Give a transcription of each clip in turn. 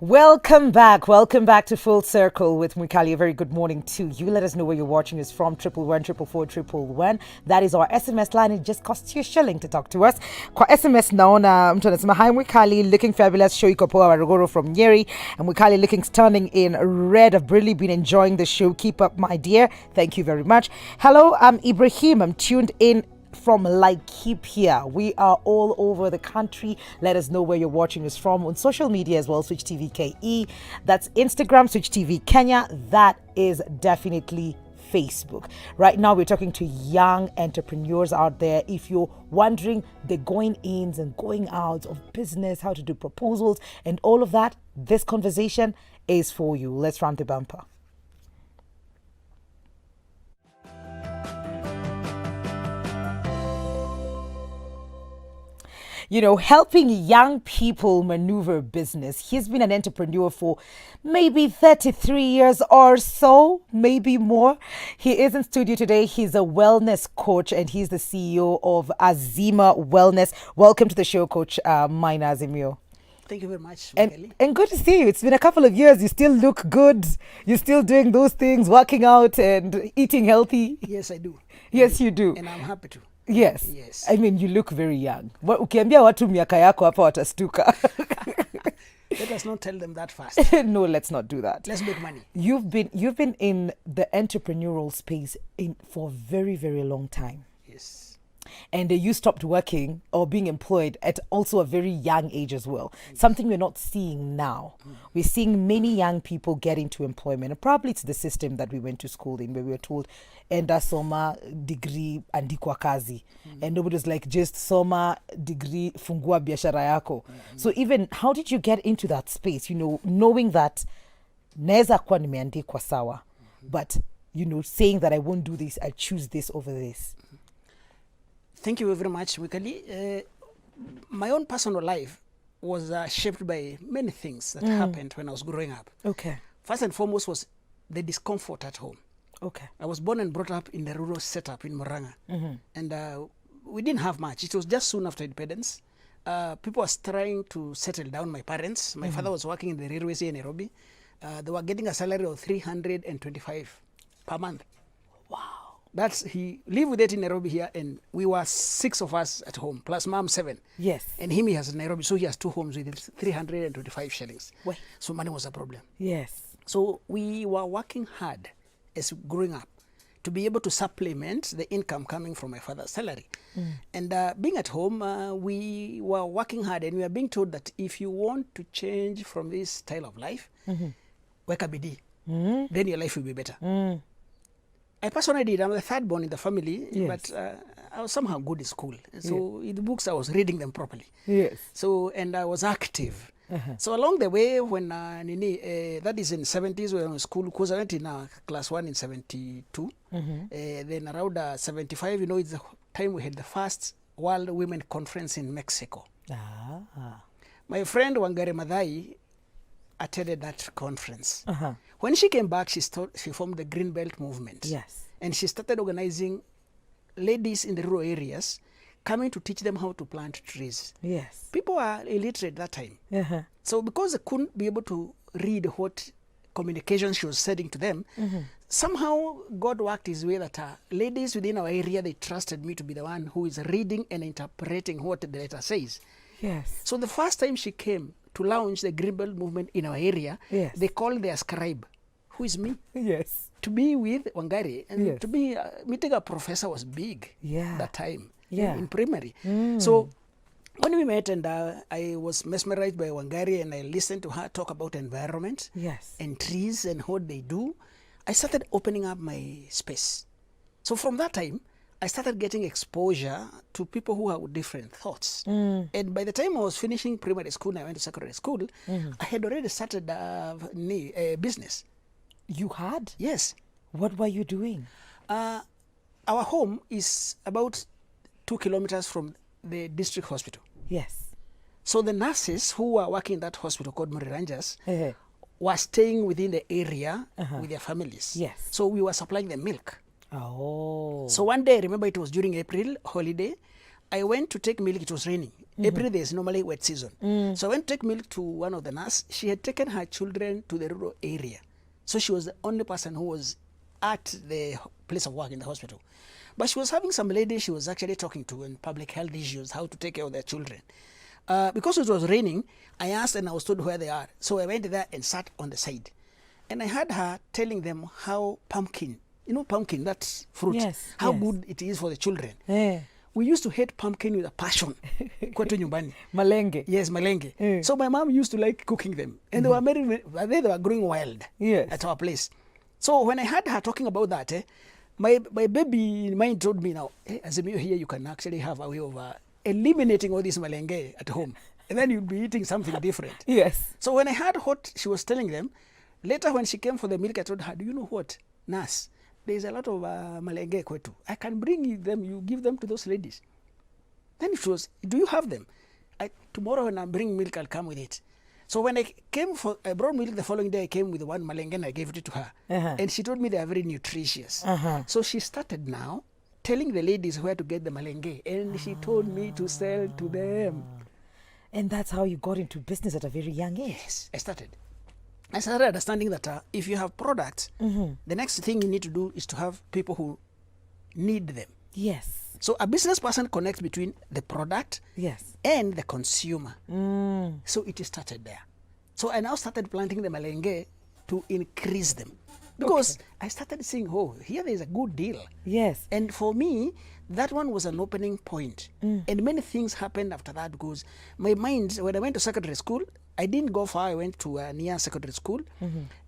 Welcome back to Full Circle with Mwikali. A very good morning to you. Let us know where you're watching us from. 111 That is our SMS line. It just costs you a shilling to talk to us. Kwa SMS naona mtu anasema hi Mwikali, looking fabulous. Show iko poa Waruguru from Nyeri. And Mwikali looking stunning in red. I've really been enjoying the show. Keep up, my dear. Thank you very much. Hello, I'm Ibrahim. I'm tuned in from Laikipia. We are all over the country. Let us know where you're watching us from on social media as well. Switch TV KE. That's Instagram, Switch TV Kenya. That is definitely Facebook. Right now, we're talking to young entrepreneurs out there. If you're wondering the going ins and going outs of business, how to do proposals and all of that, this conversation is for you. Let's run the bumper. You know, helping young people maneuver business. He's been an entrepreneur for maybe 33 years or so, maybe more. He is in studio today. He's a wellness coach and he's the CEO of Azima Wellness. Welcome to the show, Coach Maina Azimio. Thank you very much, and good to see you. It's been a couple of years. You still look good. You're still doing those things, working out and eating healthy. Yes, I do. Yes, you do. And I'm happy to. Yes. I mean, you look very young. Ukiambia watu miaka yako hapa watastuka. Let us not tell them that fast. No, let's not do that. Let's make money. You've been in the entrepreneurial space for a very, very long time. Yes. And you stopped working or being employed at also a very young age as well. Something we're not seeing now. We're seeing many young people get into employment. And probably it's the system that we went to school in where we were told, enda soma degree andikwa kazi. And nobody was like, just soma degree fungua biashara yako. So even, how did you get into that space? You know, knowing that neza kwa nimeandikwa sawa. But, you know, saying that I won't do this, I choose this over this. Thank you very much, Wikali. My own personal life was shaped by many things that happened when I was growing up. Okay. First and foremost was the discomfort at home. Okay. I was born and brought up in the rural setup in Moranga. And we didn't have much. It was just soon after independence. People were trying to settle down, my parents. My father was working in the railways here in Nairobi. They were getting a salary of 325 per month. He lived with it in Nairobi here, and we were 6 of us at home, plus mom 7. Yes. And he has Nairobi, so he has 2 homes with 325 shillings. Wait. So money was a problem. Yes. So we were working hard as growing up to be able to supplement the income coming from my father's salary. And being at home, we were working hard, and we were being told that if you want to change from this style of life, work a BD, then your life will be better. I personally did. I'm the third born in the family, but I was somehow good in school. So in the books, I was reading them properly. Yes. So, and I was active. So along the way, when that is in 70s when I was in school, because I went in class 1 in 72. Then around 75, you know, it's the time we had the first World Women Conference in Mexico. My friend Wangare Madai attended that conference. When she came back, she formed the Green Belt movement. Yes. And she started organizing ladies in the rural areas, coming to teach them how to plant trees. Yes. People were illiterate that time. So because they couldn't be able to read what communication she was sending to them, somehow God worked his way that ladies within our area, they trusted me to be the one who is reading and interpreting what the letter says. Yes. So the first time she came to launch the Green Belt movement in our area, they called their scribe, who is me. Yes. To be with Wangari and to be meeting a professor was big that time in primary. So when we met, and I was mesmerized by Wangari, and I listened to her talk about environment and trees and what they do, I started opening up my space. So from that time, I started getting exposure to people who have different thoughts. And by the time I was finishing primary school and I went to secondary school, I had already started a business. You had? Yes. What were you doing? Our home is about 2 kilometers from the district hospital. Yes. So the nurses who were working in that hospital called Muriranjas were staying within the area with their families. Yes. So we were supplying them milk. Oh. So one day, I remember it was during April holiday, I went to take milk. It was raining. April there's normally wet season. So I went to take milk to one of the nurse. She had taken her children to the rural area. So she was the only person who was at the place of work in the hospital. But she was having some lady she was actually talking to in public health issues, how to take care of their children. Because it was raining, I asked and I was told where they are. So I went there and sat on the side. And I heard her telling them how pumpkin, pumpkin, that's fruit, how good it is for the children. We used to hate pumpkin with a passion. Kwetu nyumbani. Malenge. Yes, malenge. So my mom used to like cooking them. And they were growing wild at our place. So when I heard her talking about that, my baby mind told me now, as a here you can actually have a way of eliminating all this malenge at home. And then you'll be eating something different. Yes. So when I heard what she was telling them, later when she came for the milk, I told her, do you know what, nurse? There's a lot of malenge kwetu. I can bring them, you give them to those ladies. Then she was, do you have them? Tomorrow when I bring milk, I'll come with it. So when I brought milk the following day, I came with one malenge and I gave it to her. And she told me they are very nutritious. So she started now telling the ladies where to get the malenge. And she told me to sell to them. And that's how you got into business at a very young age. Yes, I started understanding that if you have products, the next thing you need to do is to have people who need them. Yes. So a business person connects between the product and the consumer. So it started there. So I now started planting the malenge to increase them. Because I started seeing, here there is a good deal. Yes. And for me, that one was an opening point. And many things happened after that because my mind, when I went to secondary school, I didn't go far. I went to near secondary school.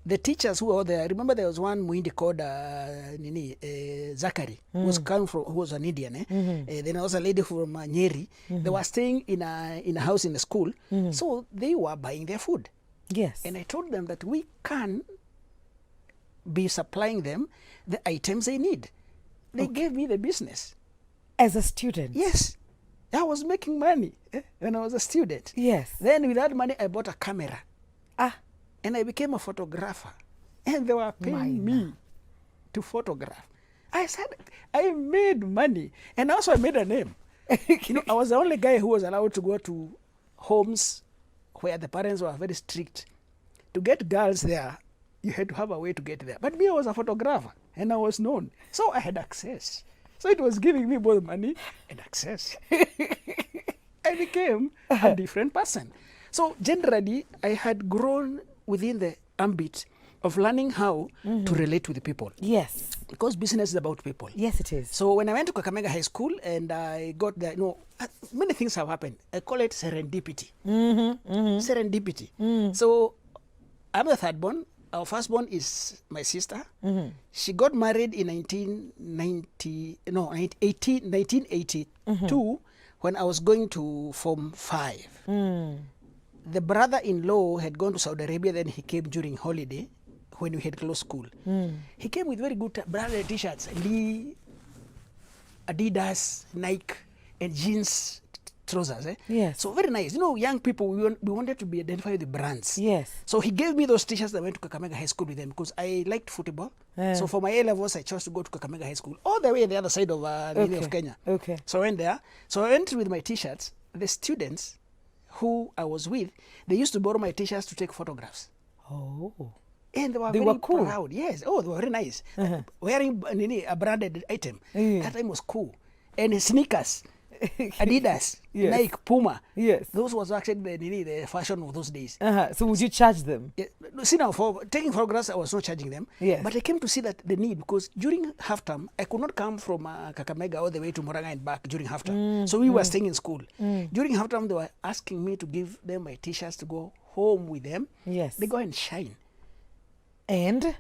The teachers who were there, I remember there was one Muindi called Zachary, who was an Indian. Then there was a lady from Nyeri. They were staying in a house in the school. So they were buying their food. Yes. And I told them that we can be supplying them the items they need. They gave me the business. As a student? Yes. I was making money when I was a student. Yes. Then with that money, I bought a camera. And I became a photographer. And they were paying me to photograph. I said, I made money. And also I made a name. I was the only guy who was allowed to go to homes where the parents were very strict. To get girls there, you had to have a way to get there. But me, I was a photographer. And I was known. So I had access. So it was giving me both money and access. I became a different person. So generally, I had grown within the ambit of learning how to relate with the people. Yes. Because business is about people. Yes, it is. So when I went to Kakamega High School and I got there, many things have happened. I call it serendipity. Serendipity. So I'm the third born. Our firstborn is my sister. She got married in 1982 when I was going to Form 5. The brother-in-law had gone to Saudi Arabia, then he came during holiday when we had closed school. He came with very good branded t-shirts, Lee, Adidas, Nike, and jeans trousers. Yes. So very nice. Young people, we wanted to be identified with the brands. Yes. So he gave me those t-shirts that I went to Kakamega High School with them because I liked football. So for my A-levels, I chose to go to Kakamega High School, all the way on the other side of of Kenya. Okay. So I went there. So I went with my t-shirts. The students who I was with, they used to borrow my t-shirts to take photographs. Oh. And they were They very were cool. proud. Yes. Oh, they were very nice. Wearing a branded item. That time was cool. And sneakers. Adidas, Nike, Puma. Yes. Those was actually the fashion of those days. So would you charge them? Yeah. See now, for taking photographs, I was not charging them. Yes. But I came to see that the need, because during half term, I could not come from Kakamega all the way to Murang'a and back during half term. So we were staying in school. During half term, they were asking me to give them my t-shirts to go home with them. Yes. They go and shine. And?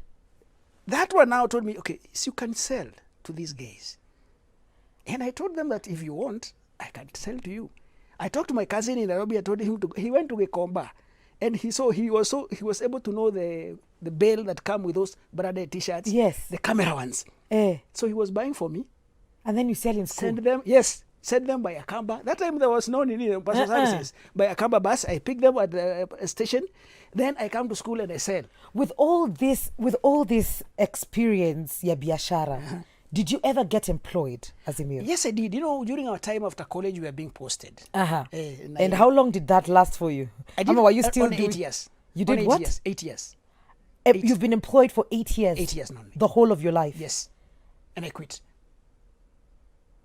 That one now told me, okay, so you can sell to these guys. And I told them that if you want, I can sell to you. I talked to my cousin in Nairobi. I told him he went to Gekomba, and he was able to know the bale that come with those branded t-shirts. Yes. The camera ones. So he was buying for me. And then you sell in school. Send them by Akamba. That time there was no bus services. By Akamba bus, I pick them at the station. Then I come to school and I sell. With all this experience, ya biashara, Did you ever get employed, Azimio? Yes, I did. During our time after college, we were being posted. And how long did that last for you? I did. Were you still on 8 years. You did what? 8 years. You've been employed for 8 years? 8 years now. The whole of your life? Yes. And I quit.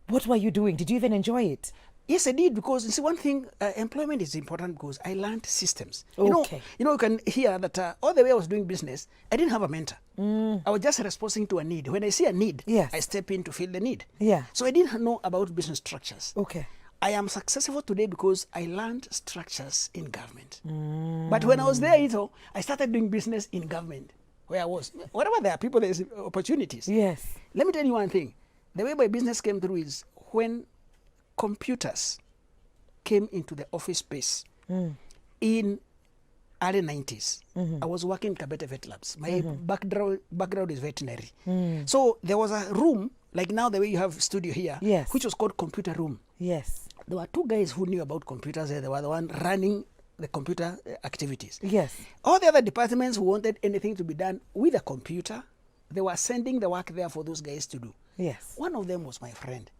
What were you doing? Did you even enjoy it? Yes, I did, because you see, one thing, employment is important because I learned systems. Okay. You can hear that all the way I was doing business, I didn't have a mentor. I was just responding to a need. When I see a need, yes, I step in to fill the need. Yeah. So I didn't know about business structures. Okay. I am successful today because I learned structures in government. But when I was there, I started doing business in government, where I was. Wherever there are people, there's opportunities. Yes. Let me tell you one thing. The way my business came through is when computers came into the office space in early 90s. I was working in Kabete Vet Labs. My background is veterinary. So there was a room, like now the way you have studio here, yes, which was called computer room. Yes. There were two guys who knew about computers. They were the one running the computer activities. Yes. All the other departments who wanted anything to be done with a computer, they were sending the work there for those guys to do. Yes. One of them was my friend.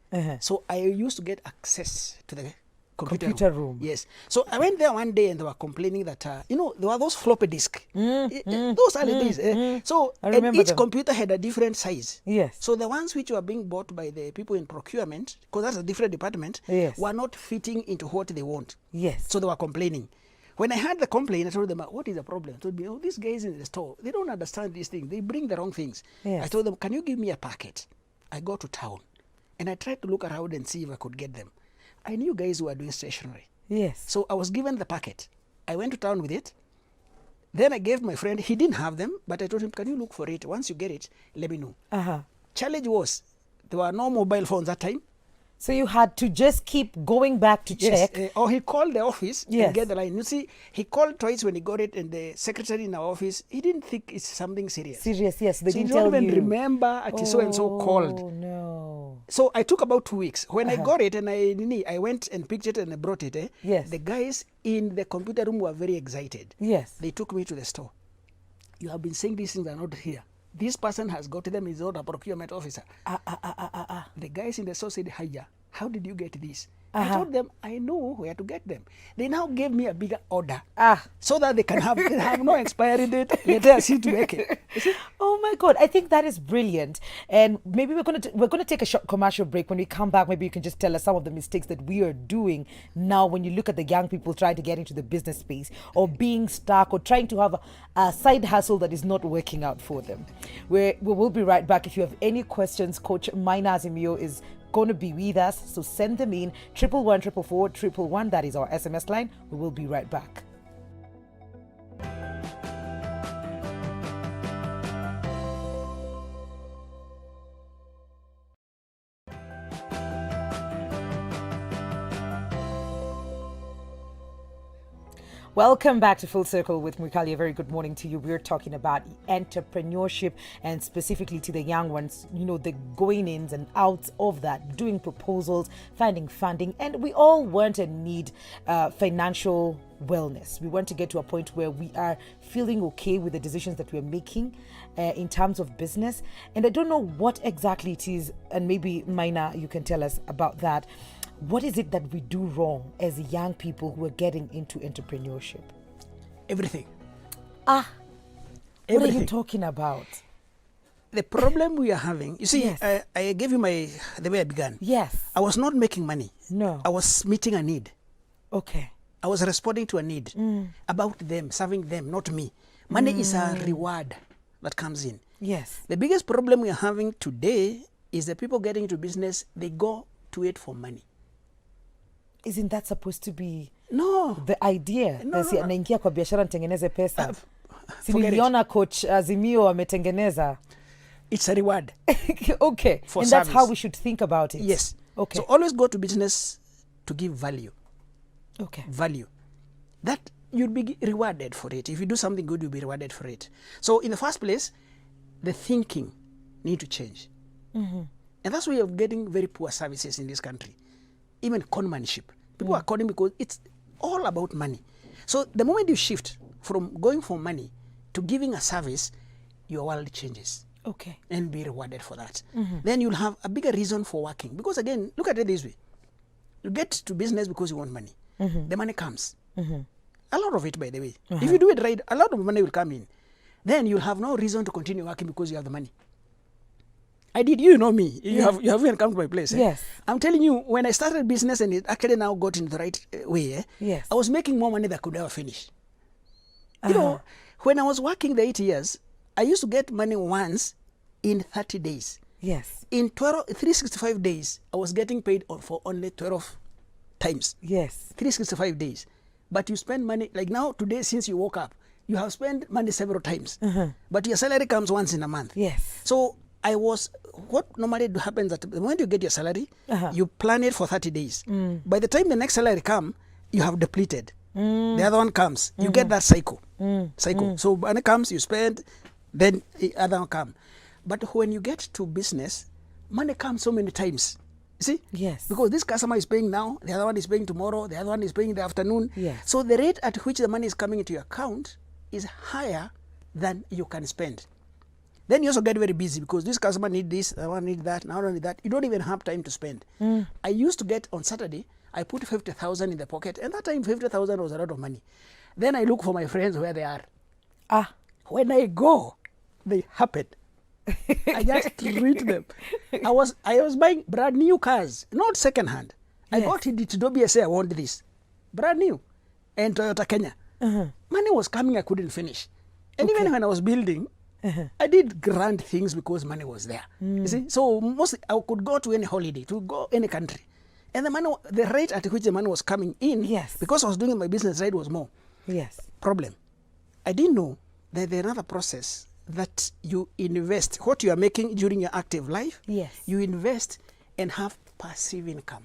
So I used to get access to the computer room. Yes. So I went there one day and they were complaining that, there were those floppy disks. Those are the days. So each computer had a different size. Yes. So the ones which were being bought by the people in procurement, because that's a different department, yes, were not fitting into what they want. Yes. So they were complaining. When I heard the complaint, I told them, what is the problem? I told me, these guys in the store, they don't understand these things. They bring the wrong things. Yes. I told them, can you give me a packet? I go to town. And I tried to look around and see if I could get them. I knew guys who were doing stationery. Yes. So I was given the packet. I went to town with it. Then I gave my friend, he didn't have them, but I told him, can you look for it? Once you get it, let me know. Challenge was, there were no mobile phones that time. So you had to just keep going back to check. Or he called the office and get the line. You see, he called twice when he got it, and the secretary in our office, he didn't think it's something serious. Serious, yes. They didn't tell you. He don't even remember so-and-so called. Oh, no. So I took about 2 weeks. When I got it and I went and picked it and I brought it, yes, the guys in the computer room were very excited. Yes. They took me to the store. You have been saying these things are not here. This person has got them, he's not a procurement officer. The guys in the store said, hiya, how did you get this? I told them, I know where to get them. They now gave me a bigger order so that they can have, they have no expiry date. Let us see to make it. Oh my God, I think that is brilliant. And maybe we're going to take a short commercial break. When we come back, maybe you can just tell us some of the mistakes that we are doing now when you look at the young people trying to get into the business space or being stuck or trying to have a side hustle that is not working out for them. We will be right back. If you have any questions, Coach Maina Azimio is going to be with us, so send them in 111 444 111. That is our SMS line. We will be right back. Welcome back to Full Circle with Mwikali. A very good morning to you. We're talking about entrepreneurship and specifically to the young ones, the going ins and outs of that, doing proposals, finding funding. And we all want and need financial wellness. We want to get to a point where we are feeling okay with the decisions that we're making in terms of business. And I don't know what exactly it is. And maybe, Maina, you can tell us about that. What is it that we do wrong as young people who are getting into entrepreneurship? Everything. What are you talking about? The problem we are having, you see, yes, I gave you the way I began. Yes. I was not making money. No. I was meeting a need. Okay. I was responding to a need about them, serving them, not me. Money is a reward that comes in. Yes. The biggest problem we are having today is the people getting into business, they go to it for money. Isn't that supposed to be the idea? Naingia kwa biashara nitengeneze pesa. Niliona Coach Azimio ametengeneza. It's a reward. Okay. For and service. That's how we should think about it. Yes. Okay. So always go to business to give value. Okay. Value. That you'll be rewarded for it. If you do something good, you'll be rewarded for it. So in the first place, the thinking need to change. And that's why you're getting very poor services in this country. Even conmanship. People are conning because it's all about money. So the moment you shift from going for money to giving a service, your world changes. Okay. And be rewarded for that. Then you'll have a bigger reason for working. Because again, look at it this way. You get to business because you want money. The money comes. A lot of it, by the way. If you do it right, a lot of money will come in. Then you'll have no reason to continue working because you have the money. I did, you know me. You have even come to my place. Yes. I'm telling you, when I started business and it actually now got in the right way, yes. I was making more money than I could ever finish. You know, when I was working the 8 years, I used to get money once in 30 days. Yes. In 365 days, I was getting paid for only 12 times. Yes. 365 days. But you spend money, like now, today, since you woke up, you have spent money several times. But your salary comes once in a month. Yes. So what normally happens that the moment you get your salary, you plan it for 30 days. By the time the next salary comes, you have depleted. The other one comes. You get that cycle. So when it comes, you spend, then the other one comes. But when you get to business, money comes so many times. You see? Yes. Because this customer is paying now, the other one is paying tomorrow, the other one is paying in the afternoon. Yes. So the rate at which the money is coming into your account is higher than you can spend. Then you also get very busy because this customer needs this, that one needs that, now need that. You don't even have time to spend. I used to get on Saturday, I put 50,000 in the pocket, and that time 50,000 was a lot of money. Then I look for my friends where they are. When I go, they happen. I just treat them. I was buying brand new cars, not second hand. I got it to Dobie, say I want this. Brand new. And Toyota Kenya. Money was coming, I couldn't finish. And even when I was building, I did grand things because money was there. You see? So mostly I could go to any holiday, to go any country. And the rate at which the money was coming in, because I was doing my business rate was more. Yes. Problem. I didn't know that there's another process that you invest. What you are making during your active life, you invest and have passive income.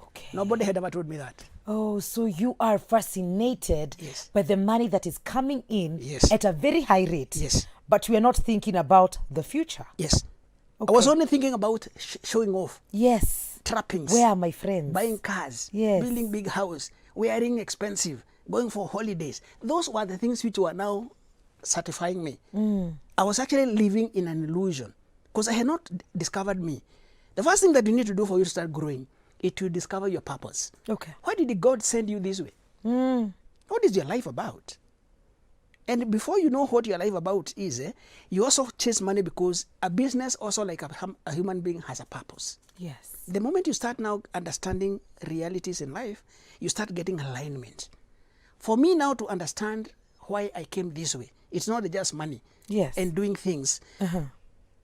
Okay. Nobody had ever told me that. Oh, so you are fascinated by the money that is coming in at a very high rate. Yes. But we are not thinking about the future. Yes. Okay. I was only thinking about showing off. Yes. Trappings. Where are my friends? Buying cars. Yes. Building big house. Wearing expensive. Going for holidays. Those were the things which were now satisfying me. I was actually living in an illusion because I had not discovered me. The first thing that you need to do for you to start growing is to discover your purpose. Okay. Why did God send you this way? What is your life about? And before you know what your life about is, you also chase money because a business also like a human being has a purpose. Yes. The moment you start now understanding realities in life, you start getting alignment. For me now to understand why I came this way, it's not just money and doing things.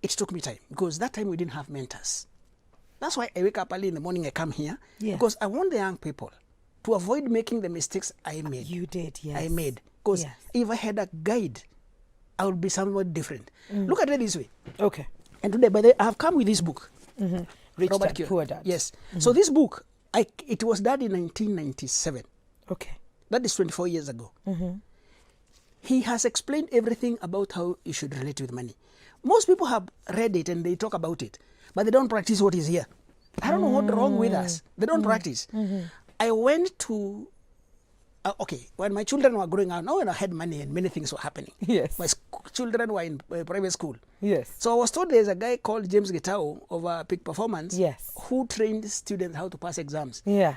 It took me time because that time we didn't have mentors. That's why I wake up early in the morning, I come here because I want the young people to avoid making the mistakes I made. You did, yes. I made. Because if I had a guide, I would be somewhat different. Look at it this way. Okay. And today, by the way, I have come with this book. Rich Robert Dad, Poor Dad. Yes. So this book, it was done in 1997. Okay. That is 24 years ago. He has explained everything about how you should relate with money. Most people have read it and they talk about it, but they don't practice what is here. I don't know what's wrong with us. They don't practice. I went to, when my children were growing up, now when I had money and many things were happening. Yes. My children were in private school. Yes. So I was told there's a guy called James Gitao of Peak Performance who trained students how to pass exams. Yeah.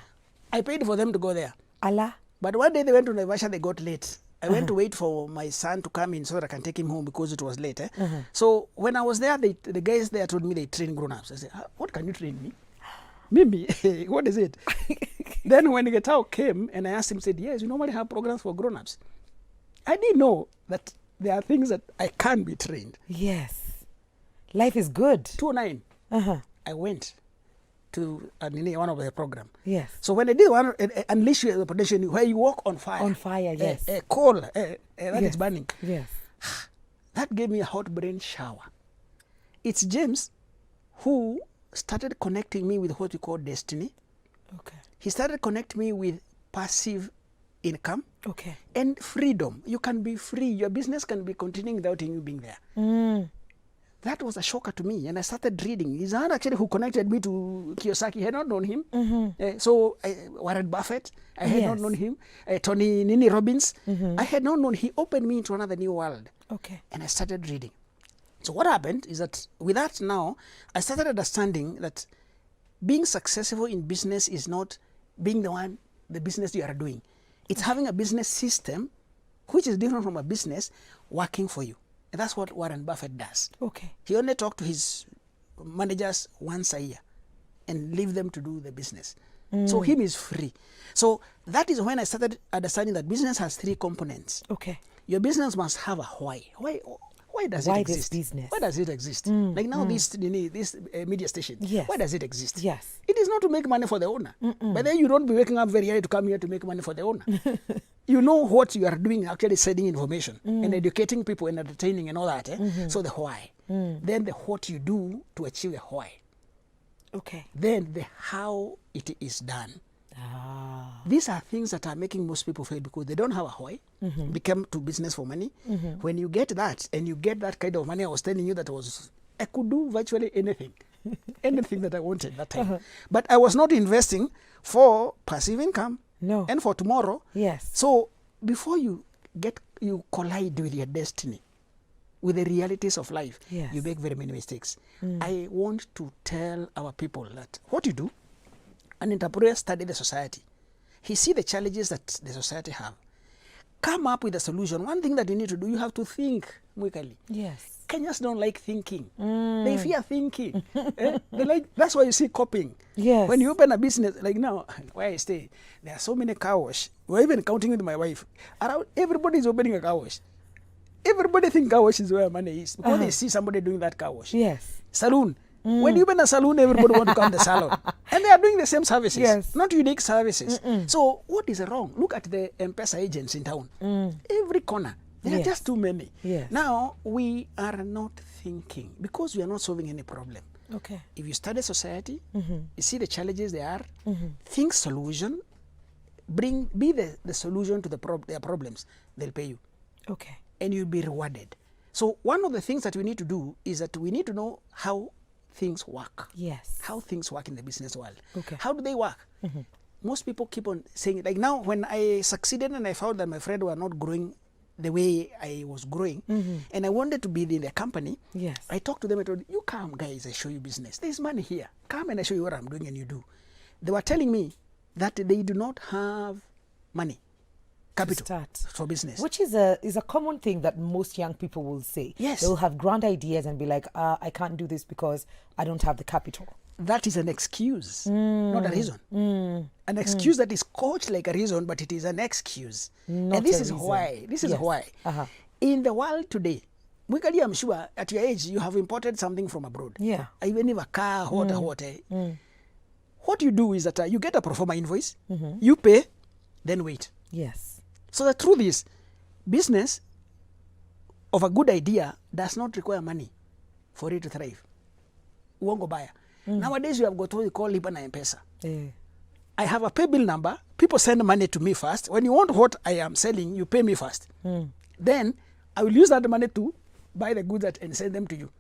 I paid for them to go there. Allah. But one day they went to Naivasha, they got late. I went to wait for my son to come in so that I can take him home because it was late. So when I was there, the guys there told me they train grown-ups. I said, what can you train me? Mimi, what is it? Then when Getao came and I asked him, he said, yes, you normally have programs for grown-ups. I didn't know that there are things that I can be trained. Yes. Life is good. 2009, I went to one of the program. Yes. So when I did one, Unleash Your Potential, where you walk on fire. On fire, yes. Coal, that is burning. Yes. That gave me a hot brain shower. It's James who started connecting me with what we call destiny. Okay. He started connecting me with passive income. Okay. And freedom. You can be free. Your business can be continuing without you being there. That was a shocker to me, and I started reading. He's not actually who connected me to Kiyosaki. I had not known him. Warren Buffett, I had not known him. Nini Robbins, I had not known. He opened me into another new world. Okay. And I started reading. So what happened is that with that now, I started understanding that being successful in business is not being the business you are doing. It's having a business system, which is different from a business, working for you. And that's what Warren Buffett does. Okay. He only talks to his managers once a year and leave them to do the business. So him is free. So that is when I started understanding that business has 3 components. Okay. Your business must have a why. Why does it exist? This business? Why does it exist? Like now this media station. Yes. Why does it exist? Yes. It is not to make money for the owner. But then you don't be waking up very early to come here to make money for the owner. You know what you are doing, actually sending information and educating people and entertaining and all that. So the why. Then the what you do to achieve the why. Okay. Then the how it is done. These are things that are making most people fail because they don't have a why. They come to business for money. When you get that and you get that kind of money, I was telling you that I could do virtually anything. Anything that I wanted that time. But I was not investing for passive income. No. And for tomorrow. Yes. So before you collide with your destiny, with the realities of life, yes, you make very many mistakes. I want to tell our people that what you do, an entrepreneur study the society. He see the challenges that the society have. Come up with a solution. One thing that you need to do, you have to think, Mwikali. Yes. Kenyans don't like thinking. They fear thinking. That's why you see copying. Yes. When you open a business, like now, where I stay, there are so many car wash. We're even counting with my wife. Around, everybody is opening a car wash. Everybody thinks car wash is where money is because they see somebody doing that car wash. Yes. Salon. When you open a salon, everybody wants to come to the salon. And they are doing the same services, yes, not unique services. So what is wrong? Look at the M-Pesa agents in town. Every corner. There are just too many. Yes. Now, we are not thinking because we are not solving any problem. Okay. If you study society, you see the challenges there are, think solution, be the solution to their problems, they'll pay you. Okay. And you'll be rewarded. So one of the things that we need to do is that we need to know how things work. Yes. How things work in the business world. Okay. How do they work? Most people keep on saying, like now when I succeeded and I found that my friends were not growing the way I was growing, and I wanted to be in the company, yes, I talked to them and told, you come guys, I show you business. There's money here. Come and I show you what I'm doing and you do. They were telling me that they do not have money. Capital start for business, which is a common thing that most young people will say. Yes, they'll have grand ideas and be like, I can't do this because I don't have the capital. That is an excuse, not a reason. An excuse that is coached like a reason, but it is an excuse. Not and this a is reason. why. This is Yes. why. In the world today, Mwikali, I'm sure at your age you have imported something from abroad. Yeah. Even if a car, what. What you do is that you get a pro forma invoice, you pay, then wait. Yes. So the truth is, business of a good idea does not require money for it to thrive. Uongo baya. Nowadays you have got what we call Lipa na M-Pesa. I have a pay bill number. People send money to me first. When you want what I am selling, you pay me first. Then I will use that money to buy the goods and send them to you.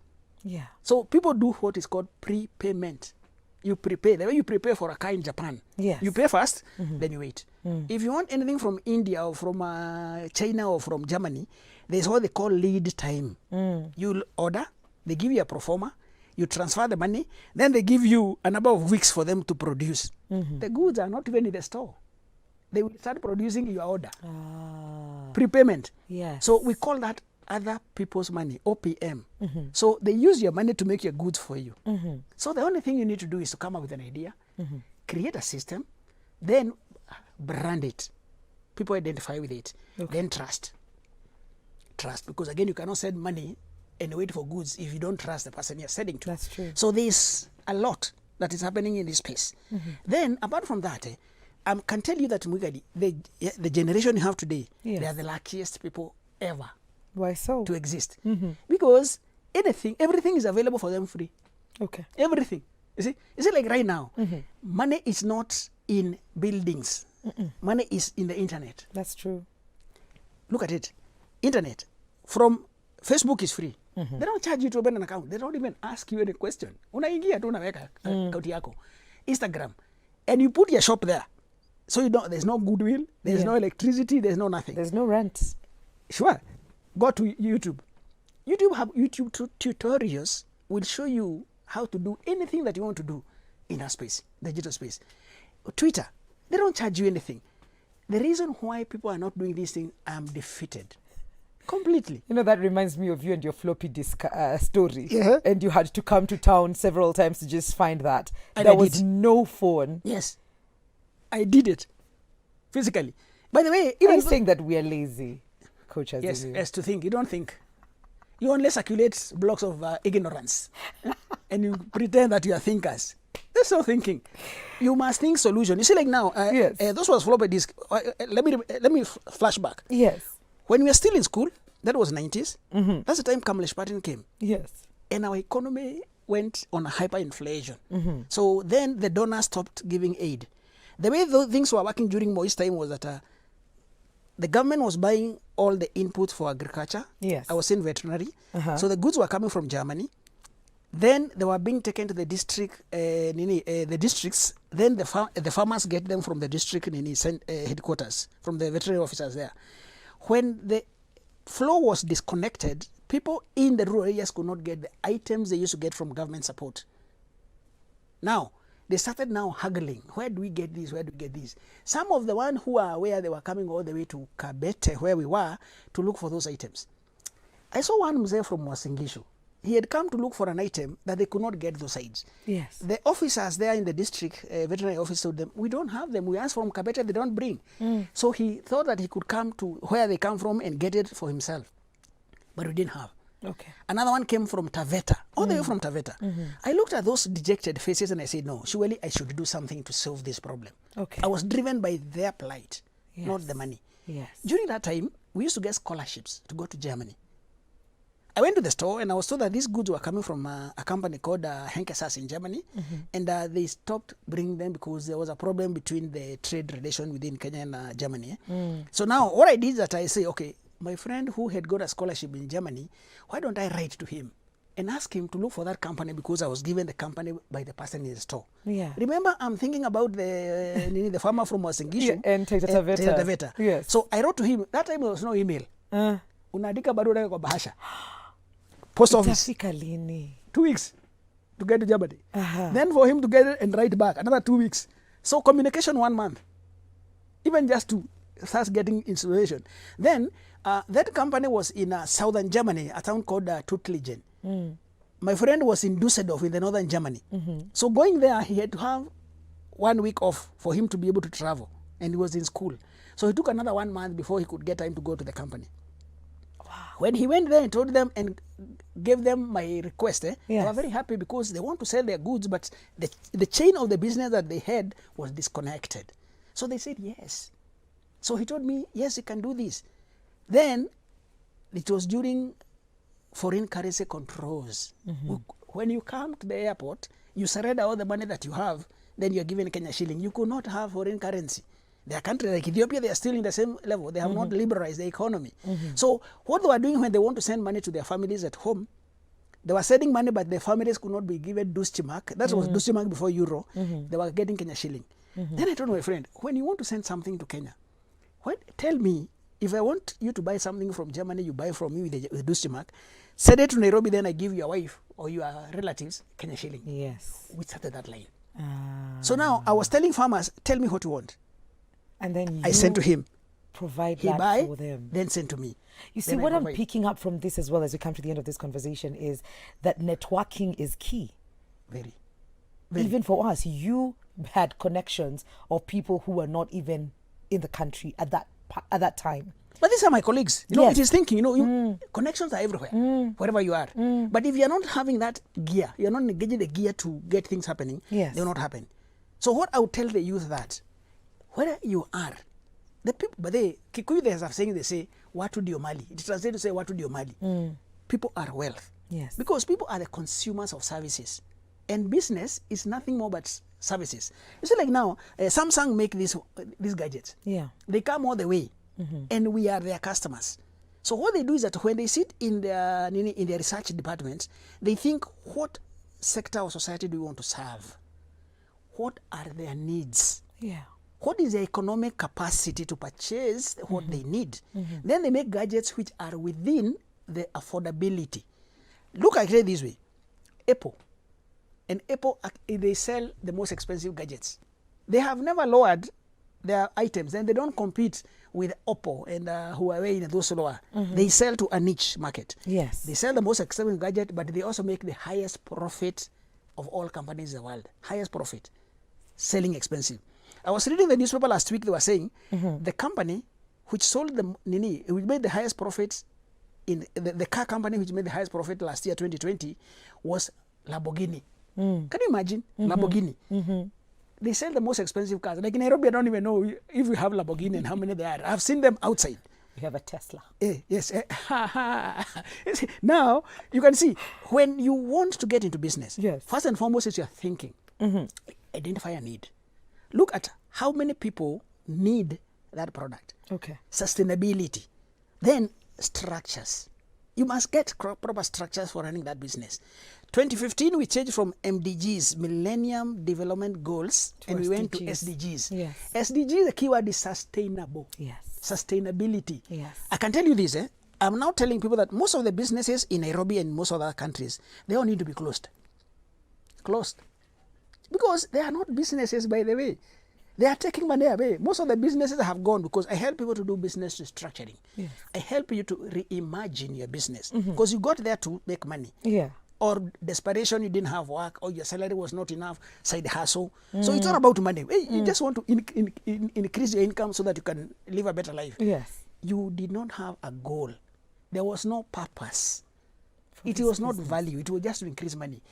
Yeah. So people do what is called prepayment. You prepare. The way you prepare for a car in Japan. Yes. You pay first, then you wait. If you want anything from India or from China or from Germany, there's what they call lead time. You'll order, they give you a pro forma, you transfer the money, then they give you a number of weeks for them to produce. The goods are not even in the store. They will start producing your order. Prepayment. Yes. So we call that other people's money, OPM. So they use your money to make your goods for you. So the only thing you need to do is to come up with an idea, create a system, then brand it. People identify with it. Then trust. Trust, because again, you cannot send money and wait for goods if you don't trust the person you're selling to. That's true. So there's a lot that is happening in this space. Then, apart from that, I can tell you that Mwikali, the generation you have today, Yes. they are the luckiest people ever. Why so? To exist. Because everything is available for them free. Okay. Everything. You see like right now, money is not in buildings. Money is in the internet. That's true. Look at it. Internet. From Facebook is free. They don't charge you to open an account. They don't even ask you any question. Unaingia tu unaweka account yako. Instagram. And you put your shop there. So there's no goodwill, there's no electricity, there's no nothing. There's no rent. Sure. Go to YouTube. YouTube have YouTube tutorials will show you how to do anything that you want to do in our space, digital space. Twitter, they don't charge you anything. The reason why people are not doing these things, I'm defeated. Completely. You know, that reminds me of you and your floppy disk story. Yeah. And you had to come to town several times to just find that. And there was no phone. Yes. I did it. Physically. By the way, even saying that we are lazy, Coach. Yes, as to think. You don't think. You only circulate blocks of ignorance. And you pretend that you are thinkers. That's not thinking. You must think solution. You see, like now, yes. Those was floppy disk. Let me flash back. Yes. When we were still in school, that was 90s. Mm-hmm. That's the time Kamlesh Patil came. Yes. And our economy went on a hyperinflation. Mm-hmm. So then the donors stopped giving aid. The way those things were working during Moi's time was that the government was buying all the inputs for agriculture. Yes. I was in veterinary. Uh-huh. So the goods were coming from Germany. Then they were being taken to the districts. Then the farmers get them from the district headquarters, from the veterinary officers there. When the flow was disconnected, people in the rural areas could not get the items they used to get from government support. Now, they started now haggling. Where do we get this? Where do we get this? Some of the ones who are aware, they were coming all the way to Kabete, where we were, to look for those items. I saw one mzee from Wasingishu. He had come to look for an item that they could not get those sides. Yes. The officers there in the district, veterinary office told them, we don't have them. We asked from Kabete, they don't bring. So he thought that he could come to where they come from and get it for himself. But we didn't have. Okay. Another one came from Taveta, all the way from Taveta. Mm-hmm. I looked at those dejected faces and I said, no, surely I should do something to solve this problem. Okay. I was driven by their plight, yes. not the money. Yes. During that time, we used to get scholarships to go to Germany. I went to the store and I was told that these goods were coming from a company called Henkesas in Germany. Mm-hmm. And they stopped bringing them because there was a problem between the trade relation within Kenya and Germany. So now what I did is that I say, okay, my friend who had got a scholarship in Germany, why don't I write to him and ask him to look for that company because I was given the company by the person in the store. Yeah. Remember, I'm thinking about the farmer from Wasingishu. And Taveta. Yes. So I wrote to him. That time there was no email. Unaandika barua kwa bahasha. Post office. 2 weeks to get to Germany. Then for him to get it and write back, another 2 weeks. So communication 1 month. Even just to start getting installation. Then that company was in southern Germany, a town called Tuttlingen. My friend was in Dusseldorf in the northern Germany. So going there, he had to have 1 week off for him to be able to travel. And he was in school. So he took another 1 month before he could get time to go to the company. When he went there and told them and gave them my request, yes. They were very happy because they want to sell their goods, but the chain of the business that they had was disconnected. So they said yes. So he told me, yes, you can do this. Then it was during foreign currency controls. When you come to the airport, you surrender all the money that you have, then you're given Kenya shilling. You could not have foreign currency. Their country, like Ethiopia, they are still in the same level. They have not liberalized the economy. So what they were doing when they want to send money to their families at home, they were sending money, but their families could not be given Dustimark. That was Dustimark before Euro. They were getting Kenya shilling. Then I told my friend, when you want to send something to Kenya, tell me, if I want you to buy something from Germany, you buy from me with the Dustimark, send it to Nairobi, then I give your wife or your relatives Kenya shilling. Yes. We started that line. So now I was telling farmers, tell me what you want. And then I sent to him. Provide he that buy, for them. Then send to me. You see, what I'm picking up from this as well as we come to the end of this conversation is that networking is key. Very. Even for us, you had connections of people who were not even in the country at that time. But these are my colleagues. You know, it is thinking, connections are everywhere, wherever you are. But if you're not having that gear, you're not engaging the gear to get things happening, they will not happen. So what I would tell the youth that, where you are, the people, but Kikuyu, there's a saying, they say, watu ndio mali. It translates to say, watu ndio mali. People are wealth. Yes. Because people are the consumers of services. And business is nothing more but services. You see, like now, Samsung make these gadgets. Yeah. They come all the way, and we are their customers. So what they do is that when they sit in their research departments, they think, what sector of society do we want to serve? What are their needs? Yeah. What is their economic capacity to purchase what they need? Then they make gadgets which are within the affordability. Look at it this way. Apple. And Apple, they sell the most expensive gadgets. They have never lowered their items, and they don't compete with Oppo and Huawei and those lower. They sell to a niche market. Yes. They sell the most expensive gadget, but they also make the highest profit of all companies in the world. Highest profit. Selling expensive. I was reading the newspaper last week, they were saying the company which sold the which made the highest profits in the car company which made the highest profit last year, 2020, was Lamborghini. Can you imagine? Lamborghini. They sell the most expensive cars. Like in Nairobi, I don't even know if we have Lamborghini and how many there are. I've seen them outside. We have a Tesla. Yes. Now, you can see, when you want to get into business, first and foremost is your thinking. Identify a need. Look at how many people need that product. Okay. Sustainability. Then structures. You must get proper structures for running that business. 2015, we changed from MDGs, Millennium Development Goals, and we went to SDGs. Yes. SDG, the keyword is sustainable. Yes. Sustainability. Yes. I can tell you this, I'm now telling people that most of the businesses in Nairobi and most other countries, they all need to be closed. Closed. Because they are not businesses, by the way. They are taking money away. Most of the businesses have gone because I help people to do business restructuring. Yes. I help you to reimagine your business because you got there to make money. Yeah. Or desperation, you didn't have work, or your salary was not enough, side hustle. So it's not about money. You just want to increase your income so that you can live a better life. Yes. You did not have a goal. There was no purpose. It was not value. It was just to increase money.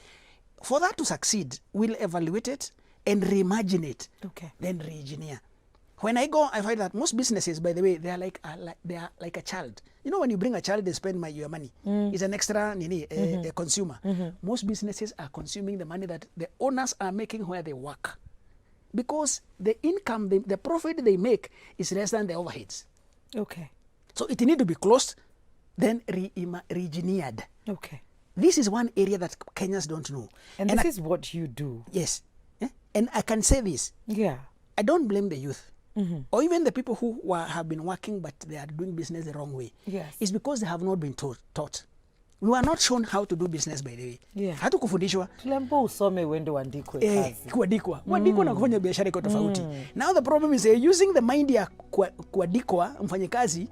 For that to succeed, we'll evaluate it and reimagine it. Okay. Then re-engineer. When I go, I find that most businesses, by the way, they are like a child. You know, when you bring a child, they spend your money. It's an extra a consumer. Most businesses are consuming the money that the owners are making where they work, because the income, the profit they make is less than the overheads. Okay. So it needs to be closed, then re-engineered. Okay. This is one area that Kenyans don't know. And this is what you do. Yes. And I can say this. Yeah. I don't blame the youth. Or even the people who have been working but they are doing business the wrong way. Yes. It's because they have not been taught. We were not shown how to do business, by the way. Yeah. Hatu kufundishwa. Tuliambiwa usome uende uandikwe kazi. Kuandikwa. Kuandikwa na kufanya biashara iko tofauti. Now the problem is using the mind ya kuandikwa mfanye kazi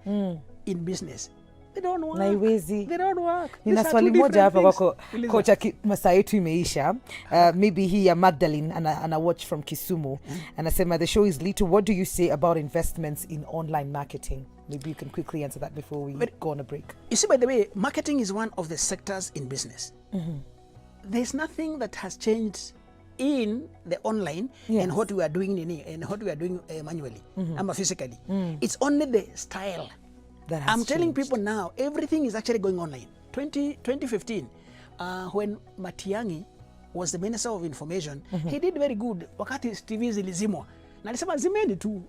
in business. They don't work. Naiwezi. They don't work. Nina swali moja hapa kwako, kocha, masaa yetu imeisha. Maybe he Magdalene ana watch from Kisumu. Anasema the show is little. What do you say about investments in online marketing? Maybe you can quickly answer that before we go on a break. You see, by the way, marketing is one of the sectors in business. There's nothing that has changed in the online and what we are doing and what we are doing manually physically. It's only the style. I'm telling people now, everything is actually going online. 2015, when Matiang'i was the Minister of Information, he did very good. Wakati TV zilizimwa. Na alisema zimeni tu,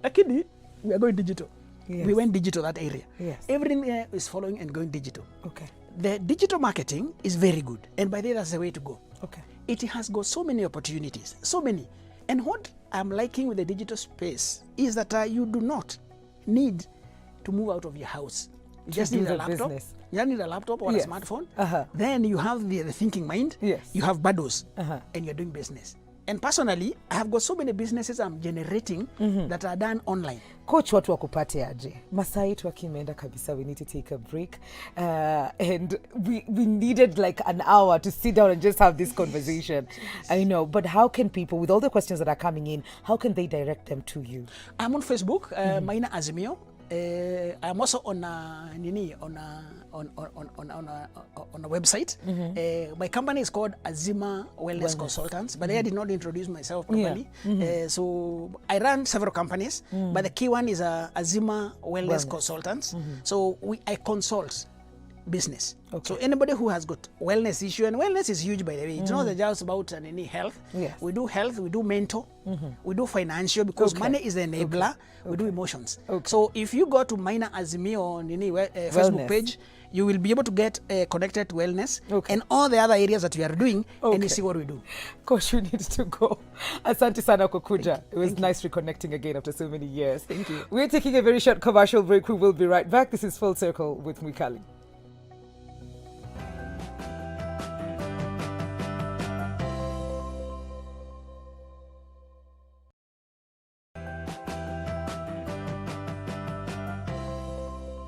lakini we are going digital. Yes. We went digital that area. Yes. Everything is following and going digital. Okay. The digital marketing is very good. And by the way, that's the way to go. Okay. It has got so many opportunities, so many. And what I'm liking with the digital space is that you do not need to move out of your house. You just need a laptop. Business. You need a laptop or a smartphone. Then you have the thinking mind. Yes. You have bados, and you're doing business. And personally, I have got so many businesses I'm generating that are done online. Coach, watu wakupate aje? Masaa yetu yakimeenda kabisa. We need to take a break. And we needed like an hour to sit down and just have this conversation. I know, but how can people, with all the questions that are coming in, how can they direct them to you? I'm on Facebook, Maina Azimio. I'm also on a website. My company is called Azima Wellness Consultants, but I did not introduce myself properly. So I run several companies, but the key one is Azima Wellness Consultants. So I consult business. So anybody who has got wellness issue, and wellness is huge, by the way. It's not just about any health. Yes. We do health, we do mental, we do financial, because money is the enabler. We do emotions. So if you go to Minor Azimio on any Facebook page, you will be able to get connected to wellness and all the other areas that we are doing, and you see what we do. Coach, we need to go. Asante sana kukuja. It was nice reconnecting again after so many years. Thank you. We're taking a very short commercial break. We will be right back. This is Full Circle with Mwikali.